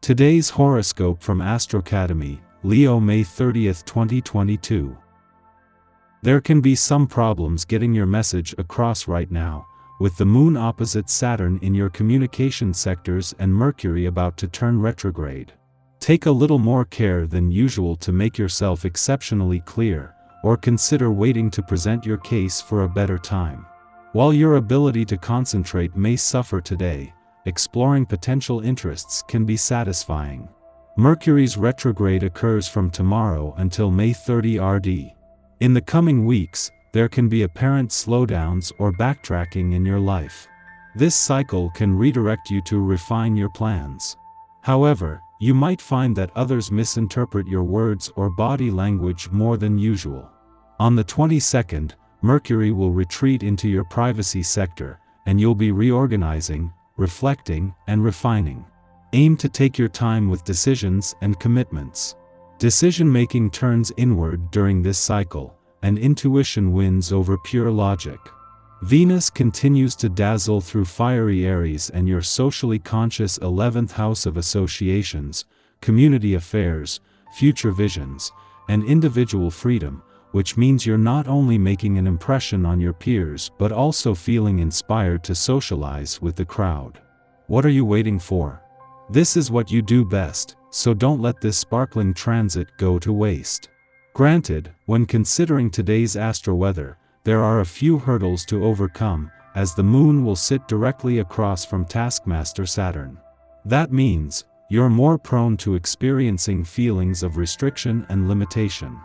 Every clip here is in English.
Today's horoscope from Astrocademy, Leo May 30th, 2022. There can be some problems getting your message across right now, with the moon opposite Saturn in your communication sectors and Mercury about to turn retrograde. Take a little more care than usual to make yourself exceptionally clear, or consider waiting to present your case for a better time. While your ability to concentrate may suffer today, exploring potential interests can be satisfying. Mercury's retrograde occurs from tomorrow until May 30 RD. In the coming weeks, there can be apparent slowdowns or backtracking in your life. This cycle can redirect you to refine your plans. However, you might find that others misinterpret your words or body language more than usual. On the 22nd, Mercury will retreat into your privacy sector, and you'll be reorganizing, reflecting, and refining. Aim to take your time with decisions and commitments. Decision-making turns inward during this cycle, and intuition wins over pure logic. Venus continues to dazzle through fiery Aries and your socially conscious 11th house of associations, community affairs, future visions, and individual freedom, which means you're not only making an impression on your peers but also feeling inspired to socialize with the crowd. What are you waiting for? This is what you do best, so don't let this sparkling transit go to waste. Granted, when considering today's astro weather, there are a few hurdles to overcome, as the moon will sit directly across from taskmaster Saturn. That means, you're more prone to experiencing feelings of restriction and limitation.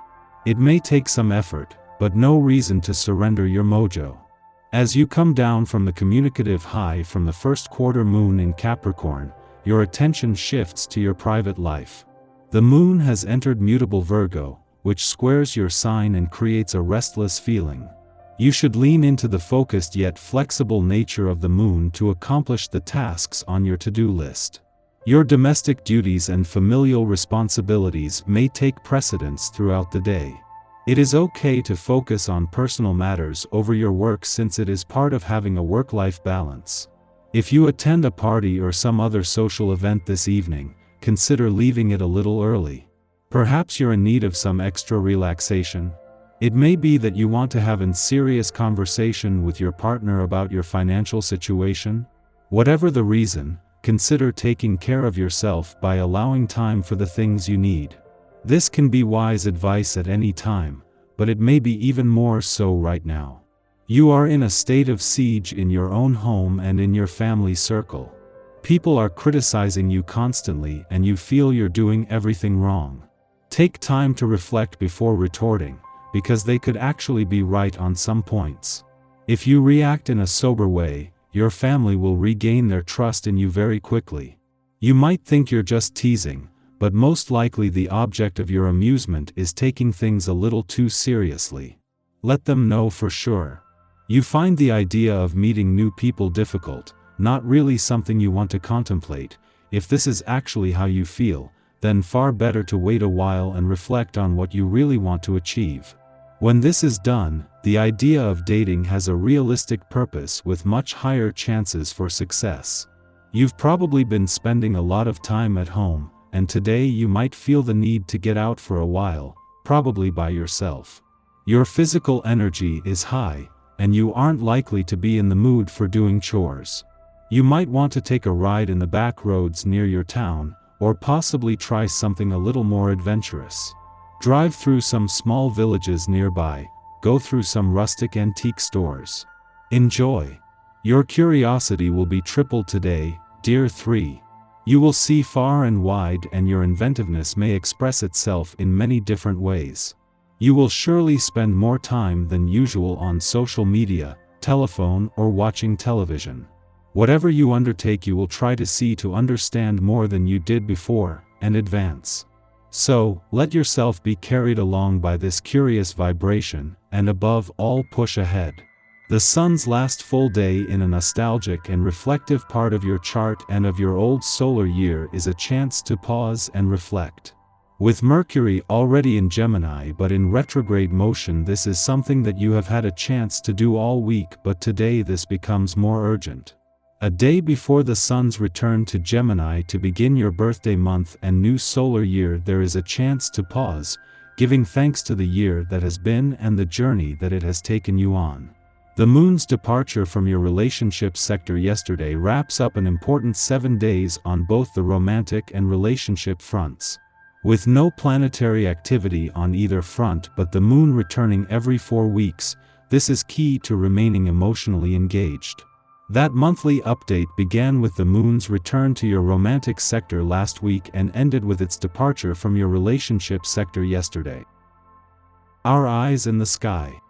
It may take some effort, but no reason to surrender your mojo. As you come down from the communicative high from the first quarter moon in Capricorn, your attention shifts to your private life. The moon has entered mutable Virgo, which squares your sign and creates a restless feeling. You should lean into the focused yet flexible nature of the moon to accomplish the tasks on your to-do list. Your domestic duties and familial responsibilities may take precedence throughout the day. It is okay to focus on personal matters over your work since it is part of having a work-life balance. If you attend a party or some other social event this evening, consider leaving it a little early. Perhaps you're in need of some extra relaxation. It may be that you want to have a serious conversation with your partner about your financial situation. Whatever the reason, consider taking care of yourself by allowing time for the things you need. This can be wise advice at any time, but it may be even more so right now. You are in a state of siege in your own home and in your family circle. People are criticizing you constantly and you feel you're doing everything wrong. Take time to reflect before retorting, because they could actually be right on some points. If you react in a sober way, your family will regain their trust in you very quickly. You might think you're just teasing, but most likely the object of your amusement is taking things a little too seriously. Let them know for sure. You find the idea of meeting new people difficult, not really something you want to contemplate. If this is actually how you feel, then far better to wait a while and reflect on what you really want to achieve. When this is done, the idea of dating has a realistic purpose with much higher chances for success. You've probably been spending a lot of time at home, and today you might feel the need to get out for a while, probably by yourself. Your physical energy is high, and you aren't likely to be in the mood for doing chores. You might want to take a ride in the back roads near your town, or possibly try something a little more adventurous. Drive through some small villages nearby, go through some rustic antique stores. Enjoy. Your curiosity will be tripled today, dear 3. You will see far and wide and your inventiveness may express itself in many different ways. You will surely spend more time than usual on social media, telephone, or watching television. Whatever you undertake you will try to see to understand more than you did before, and advance. So, let yourself be carried along by this curious vibration, and above all push ahead. The sun's last full day in a nostalgic and reflective part of your chart and of your old solar year is a chance to pause and reflect. With Mercury already in Gemini but in retrograde motion, this is something that you have had a chance to do all week, but today this becomes more urgent. A day before the sun's return to Gemini to begin your birthday month and new solar year, there is a chance to pause, giving thanks to the year that has been and the journey that it has taken you on. The moon's departure from your relationship sector yesterday wraps up an important 7 days on both the romantic and relationship fronts. With no planetary activity on either front but the moon returning every 4 weeks, this is key to remaining emotionally engaged. That monthly update began with the moon's return to your romantic sector last week and ended with its departure from your relationship sector yesterday. Our eyes in the sky.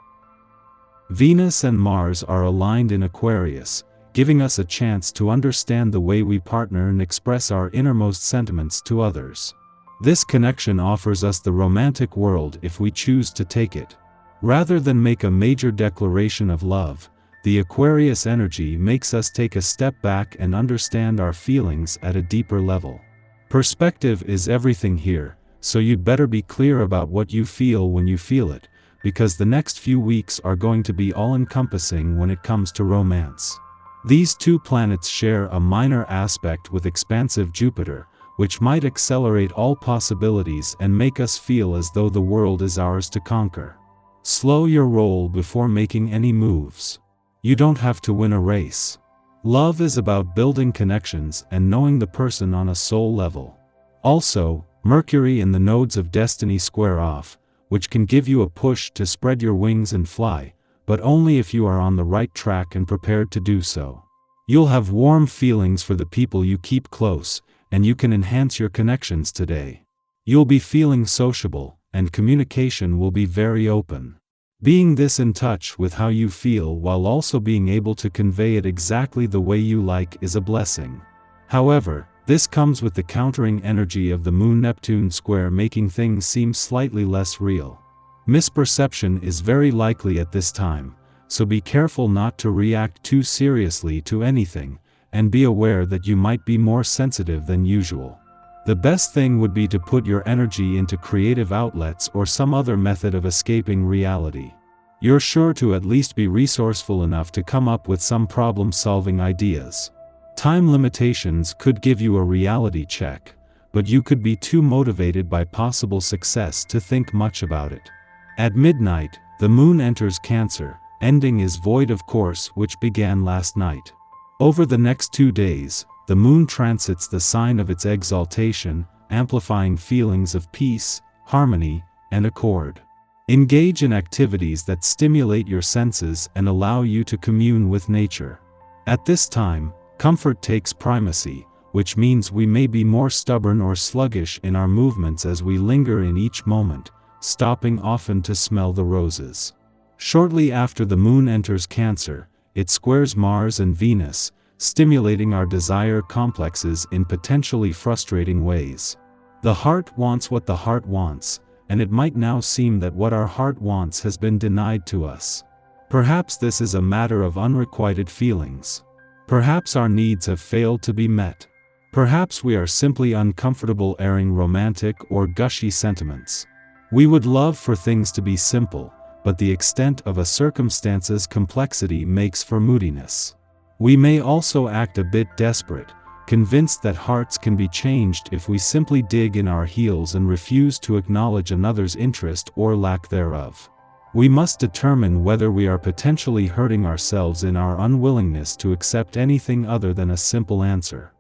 Venus and Mars are aligned in Aquarius, giving us a chance to understand the way we partner and express our innermost sentiments to others. This connection offers us the romantic world if we choose to take it. Rather than make a major declaration of love, the Aquarius energy makes us take a step back and understand our feelings at a deeper level. Perspective is everything here, so you'd better be clear about what you feel when you feel it, because the next few weeks are going to be all-encompassing when it comes to romance. These two planets share a minor aspect with expansive Jupiter, which might accelerate all possibilities and make us feel as though the world is ours to conquer. Slow your roll before making any moves. You don't have to win a race. Love is about building connections and knowing the person on a soul level. Also, Mercury and the nodes of destiny square off, which can give you a push to spread your wings and fly, but only if you are on the right track and prepared to do so. You'll have warm feelings for the people you keep close, and you can enhance your connections today. You'll be feeling sociable, and communication will be very open. Being this in touch with how you feel while also being able to convey it exactly the way you like is a blessing. However, this comes with the countering energy of the Moon-Neptune square, making things seem slightly less real. Misperception is very likely at this time, so be careful not to react too seriously to anything, and be aware that you might be more sensitive than usual. The best thing would be to put your energy into creative outlets or some other method of escaping reality. You're sure to at least be resourceful enough to come up with some problem-solving ideas. Time limitations could give you a reality check, but you could be too motivated by possible success to think much about it. At midnight, the moon enters Cancer, ending its void of course which began last night. Over the next 2 days, the moon transits the sign of its exaltation, amplifying feelings of peace, harmony, and accord. Engage in activities that stimulate your senses and allow you to commune with nature. At this time, comfort takes primacy, which means we may be more stubborn or sluggish in our movements as we linger in each moment, stopping often to smell the roses. Shortly after the moon enters Cancer, it squares Mars and Venus, stimulating our desire complexes in potentially frustrating ways. The heart wants what the heart wants, and it might now seem that what our heart wants has been denied to us. Perhaps this is a matter of unrequited feelings. Perhaps our needs have failed to be met. Perhaps we are simply uncomfortable airing romantic or gushy sentiments. We would love for things to be simple, but the extent of a circumstance's complexity makes for moodiness. We may also act a bit desperate, convinced that hearts can be changed if we simply dig in our heels and refuse to acknowledge another's interest or lack thereof. We must determine whether we are potentially hurting ourselves in our unwillingness to accept anything other than a simple answer.